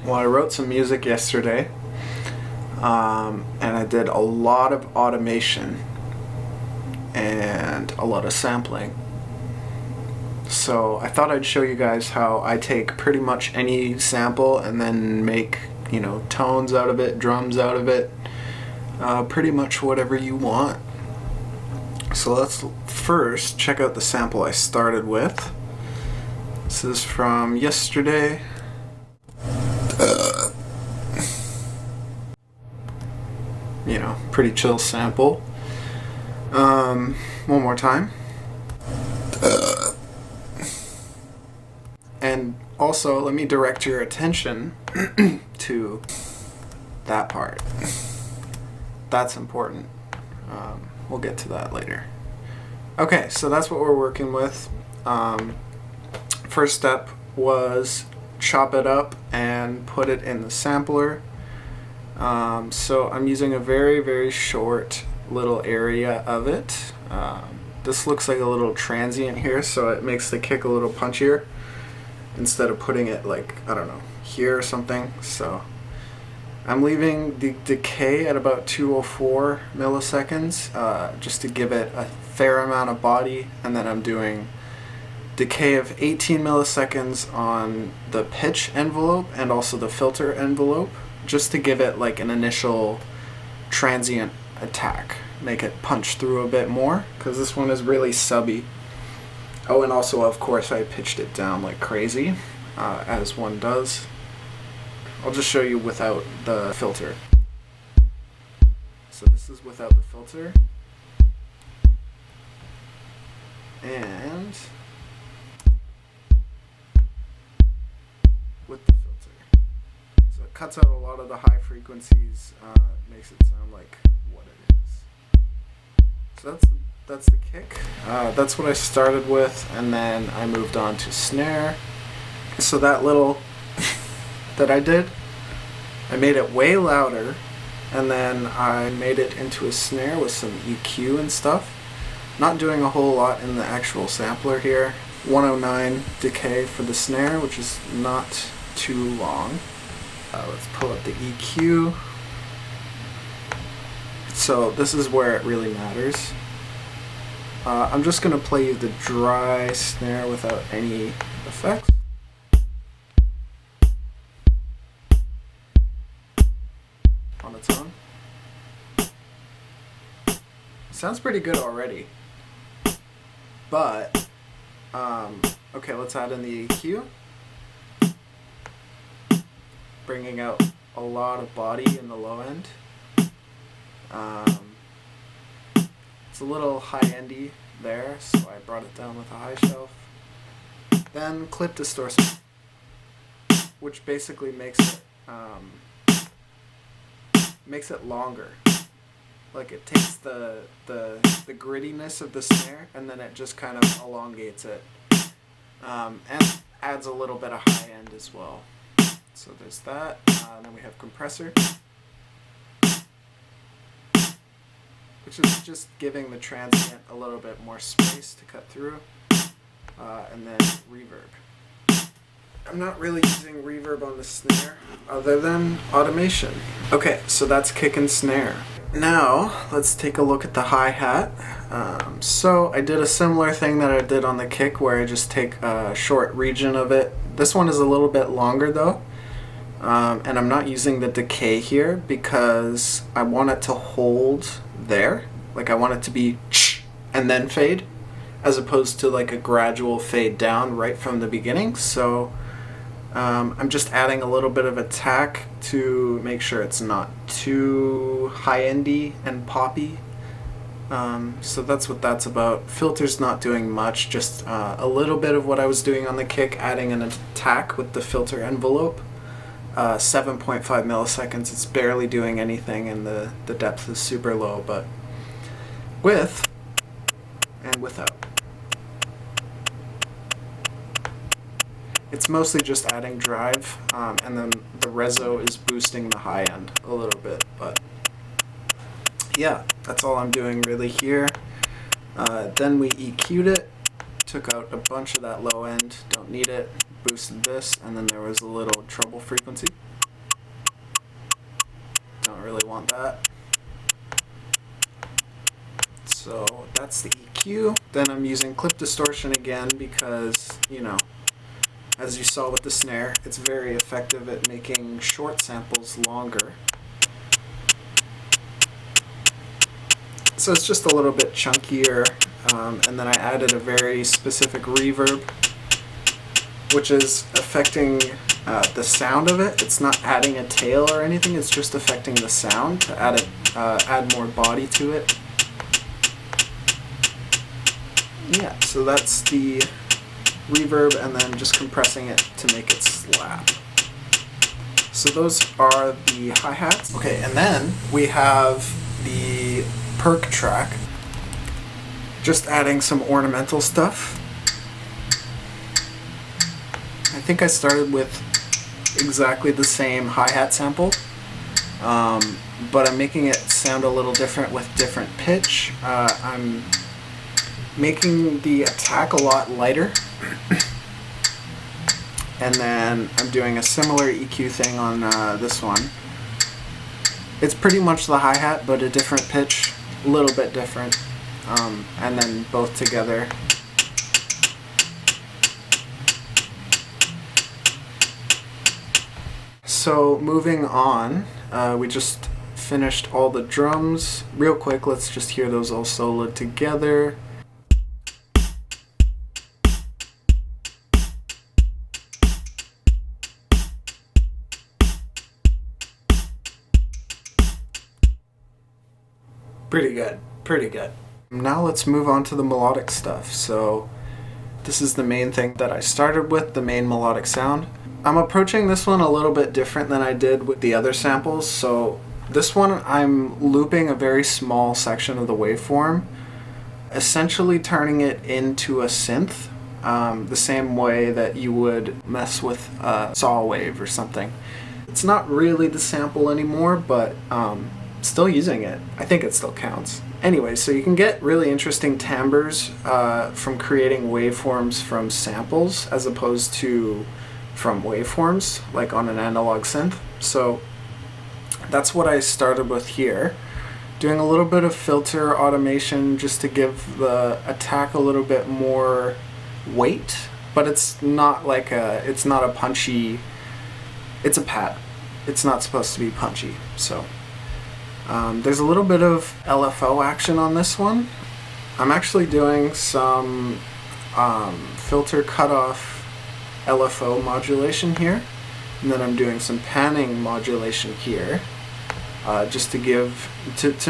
Well, I wrote some music yesterday, and I did a lot of automation and a lot of sampling. So I thought I'd show you guys how I take pretty much any sample and then make, tones out of it, drums out of it, pretty much whatever you want. So let's first check out the sample I started with. This is from yesterday. Pretty chill sample. One more time. And also, let me direct your attention to that part. That's important. We'll get to that later. Okay, so that's what we're working with. First step was chop it up and put it in the sampler. So I'm using a very, very short little area of it. This looks like a little transient here, so it makes the kick a little punchier instead of putting it here or something. So I'm leaving the decay at about 204 milliseconds just to give it a fair amount of body, and then I'm doing decay of 18 milliseconds on the pitch envelope and also the filter envelope, just to give it like an initial transient attack, make it punch through a bit more, because this one is really subby. Oh, and also of course I pitched it down like crazy, as one does. I'll just show you without the filter. So this is without the filter, and with the filter. So it cuts out a lot of the high frequencies, makes it sound like what it is. So that's the kick. That's what I started with, and then I moved on to snare. So that little that I did, I made it way louder, and then I made it into a snare with some EQ and stuff. Not doing a whole lot in the actual sampler here. 109 decay for the snare, which is not too long. Let's pull up the EQ. So this is where it really matters. I'm just going to play you the dry snare without any effects. On its own. Sounds pretty good already. But, okay, let's add in the EQ. Bringing out a lot of body in the low end. It's a little high-endy there, so I brought it down with a high shelf. Then clip distortion, which basically makes it longer. Like it takes the grittiness of the snare, and then it just kind of elongates it, and adds a little bit of high end as well. So there's that. Then we have compressor, which is just giving the transient a little bit more space to cut through, and then reverb. I'm not really using reverb on the snare other than automation. Okay, so that's kick and snare. Now let's take a look at the hi-hat. So I did a similar thing that I did on the kick, where I just take a short region of it. This one is a little bit longer though, and I'm not using the decay here because I want it to hold there. Like I want it to be and then fade, as opposed to like a gradual fade down right from the beginning. So I'm just adding a little bit of attack to make sure it's not too high-endy and poppy. So that's what that's about. Filter's not doing much, just a little bit of what I was doing on the kick, adding an attack with the filter envelope. 7.5 milliseconds, it's barely doing anything, and the depth is super low, but with and without. It's mostly just adding drive, and then the reso is boosting the high end a little bit, but yeah, that's all I'm doing really here. Then we EQ'd it, took out a bunch of that low end, don't need it, boosted this, and then there was a little treble frequency. Don't really want that. So that's the EQ. Then I'm using clip distortion again because, you know, as you saw with the snare, it's very effective at making short samples longer. So it's just a little bit chunkier, and then I added a very specific reverb, which is affecting the sound of it. It's not adding a tail or anything, it's just affecting the sound to add more body to it. Yeah, so that's the reverb, and then just compressing it to make it slap. So those are the hi-hats. Okay, and then we have the perk track. Just adding some ornamental stuff. I think I started with exactly the same hi-hat sample, but I'm making it sound a little different with different pitch. I'm making the attack a lot lighter, and then I'm doing a similar EQ thing on this one. It's pretty much the hi-hat, but a different pitch, a little bit different, and then both together. So moving on, we just finished all the drums. Real quick, let's just hear those all soloed together. Pretty good, pretty good. Now let's move on to the melodic stuff. So this is the main thing that I started with, the main melodic sound. I'm approaching this one a little bit different than I did with the other samples. So this one I'm looping a very small section of the waveform, essentially turning it into a synth, the same way that you would mess with a saw wave or something. It's not really the sample anymore, but still using it. I think it still counts. Anyway, so you can get really interesting timbres from creating waveforms from samples as opposed to from waveforms, like on an analog synth. So that's what I started with here. Doing a little bit of filter automation just to give the attack a little bit more weight, but it's not like it's not a punchy, it's a pad. It's not supposed to be punchy, so. There's a little bit of LFO action on this one. I'm actually doing some filter cutoff LFO modulation here, and then I'm doing some panning modulation here, just to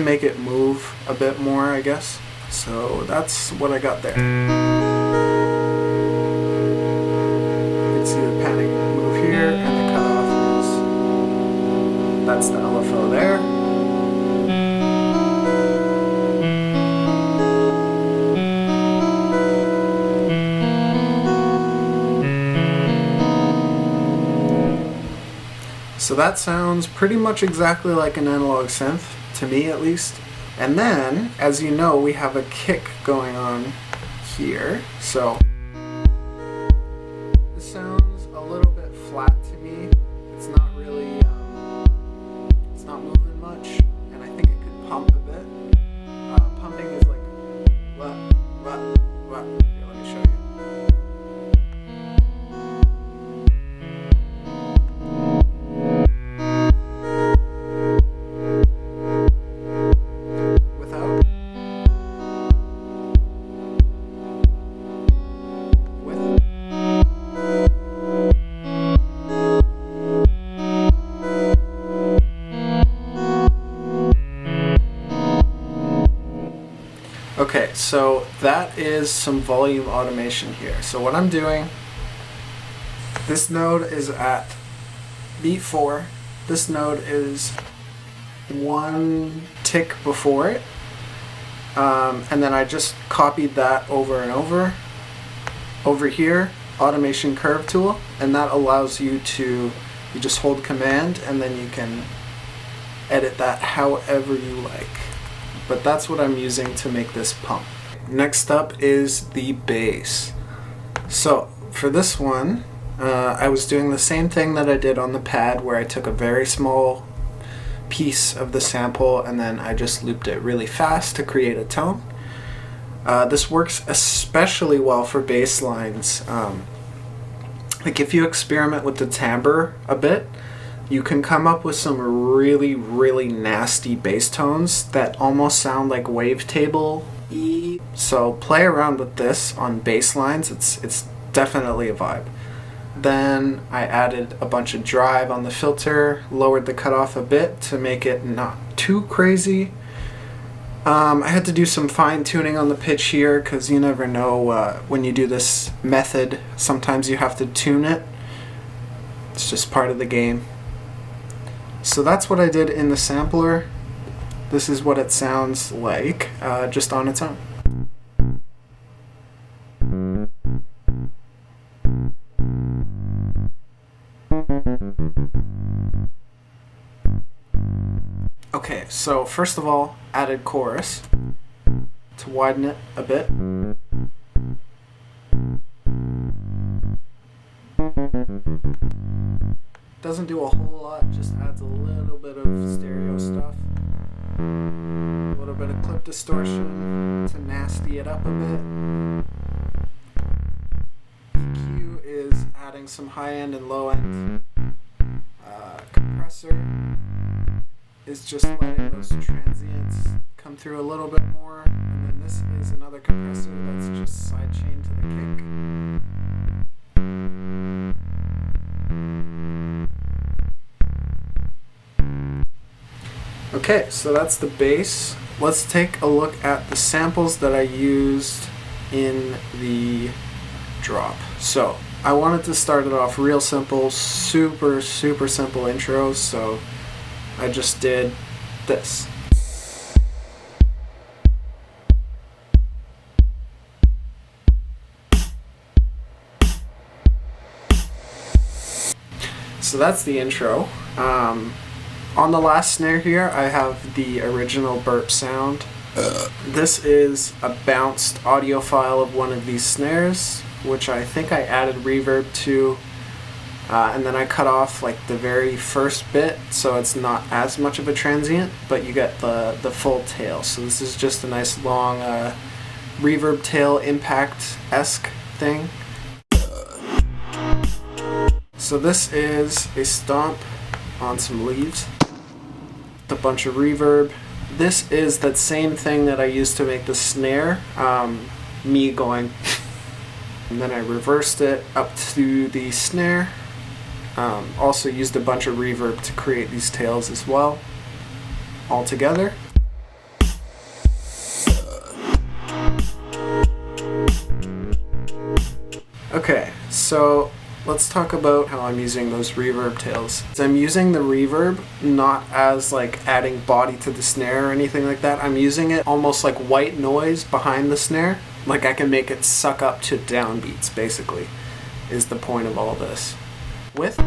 make it move a bit more, I guess. So that's what I got there. You can see the panning move here, and the cutoff is, that's the LFO there. So that sounds pretty much exactly like an analog synth, to me at least. And then, as you know, we have a kick going on here. So this sounds a little bit flat to me. It's not really, it's not moving much, and I think it could pump a bit. Pumping is like, what? Here, let me show you. Okay, so that is some volume automation here. So what I'm doing, this node is at beat 4. This node is one tick before it. And then I just copied that over and over. Over here, automation curve tool, and that allows you to, you just hold command and then you can edit that however you like. But that's what I'm using to make this pump. Next up is the bass. So for this one, I was doing the same thing that I did on the pad, where I took a very small piece of the sample and then I just looped it really fast to create a tone. This works especially well for bass lines. Like if you experiment with the timbre a bit, you can come up with some really, really nasty bass tones that almost sound like wavetable-y. So play around with this on bass lines. It's definitely a vibe. Then I added a bunch of drive on the filter, lowered the cutoff a bit to make it not too crazy. I had to do some fine tuning on the pitch here because you never know when you do this method, sometimes you have to tune it. It's just part of the game. So that's what I did in the sampler. This is what it sounds like just on its own. Okay, so first of all, added chorus to widen it a bit. Doesn't do a whole lot, just adds a little bit of stereo stuff. A little bit of clip distortion to nasty it up a bit. EQ is adding some high end and low end. Compressor is just letting those transients come through a little bit more. And then this is another compressor that's just sidechained to the kick. Okay, so that's the bass. Let's take a look at the samples that I used in the drop. So I wanted to start it off real simple, super simple intros, so I just did this. So that's the intro. On the last snare here, I have the original burp sound. This is a bounced audio file of one of these snares, which I think I added reverb to, and then I cut off like the very first bit, so it's not as much of a transient, but you get the full tail. So this is just a nice long reverb tail impact-esque thing. So this is a stomp on some leaves, a bunch of reverb. This is that same thing that I used to make the snare, me going, and then I reversed it up to the snare. Also used a bunch of reverb to create these tails as well, all together. Okay, so let's talk about how I'm using those reverb tails. I'm using the reverb not as like adding body to the snare or anything like that. I'm using it almost like white noise behind the snare. Like I can make it suck up to downbeats, basically, is the point of all this. With,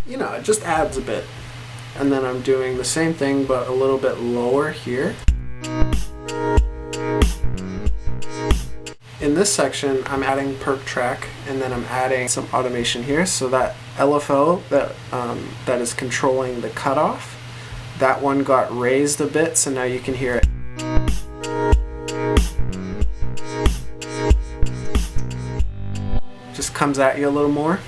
you know, it just adds a bit. And then I'm doing the same thing but a little bit lower here. In this section, I'm adding perk track, and then I'm adding some automation here. So that LFO that is controlling the cutoff, that one got raised a bit, so now you can hear it. Just comes at you a little more.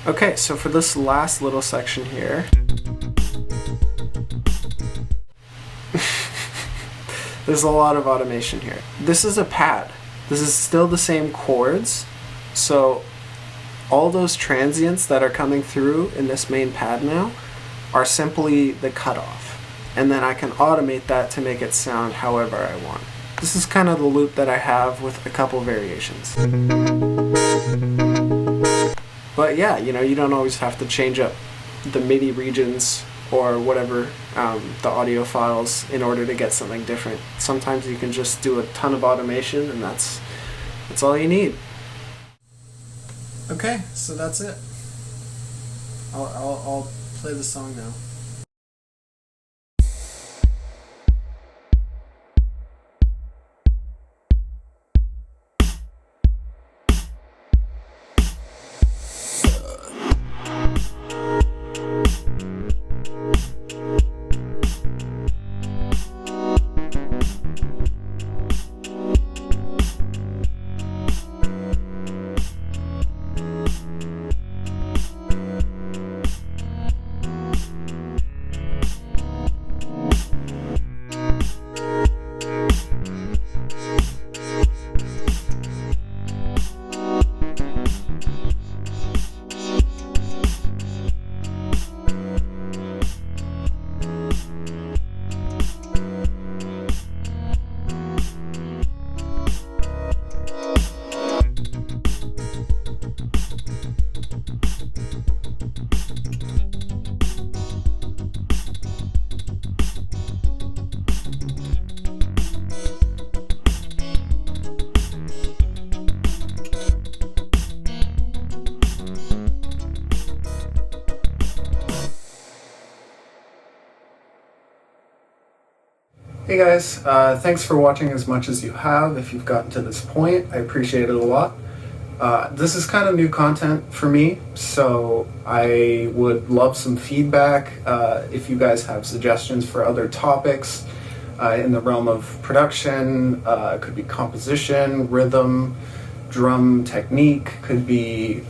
Okay, so for this last little section here, there's a lot of automation here. This is a pad. This is still the same chords, so all those transients that are coming through in this main pad now are simply the cutoff. And then I can automate that to make it sound however I want. This is kind of the loop that I have with a couple variations. But yeah, you know, you don't always have to change up the MIDI regions or whatever, the audio files, in order to get something different. Sometimes you can just do a ton of automation, and that's all you need. Okay, so that's it. I'll play the song now. Hey guys, thanks for watching as much as you have. If you've gotten to this point, I appreciate it a lot. This is kind of new content for me, so I would love some feedback. If you guys have suggestions for other topics in the realm of production, it could be composition, rhythm, drum technique, could be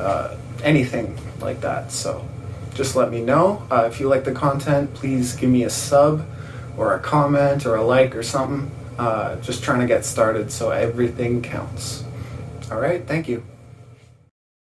anything like that. So just let me know. If you like the content, please give me a sub or a comment or a like or something. Just trying to get started, so everything counts. All right, thank you.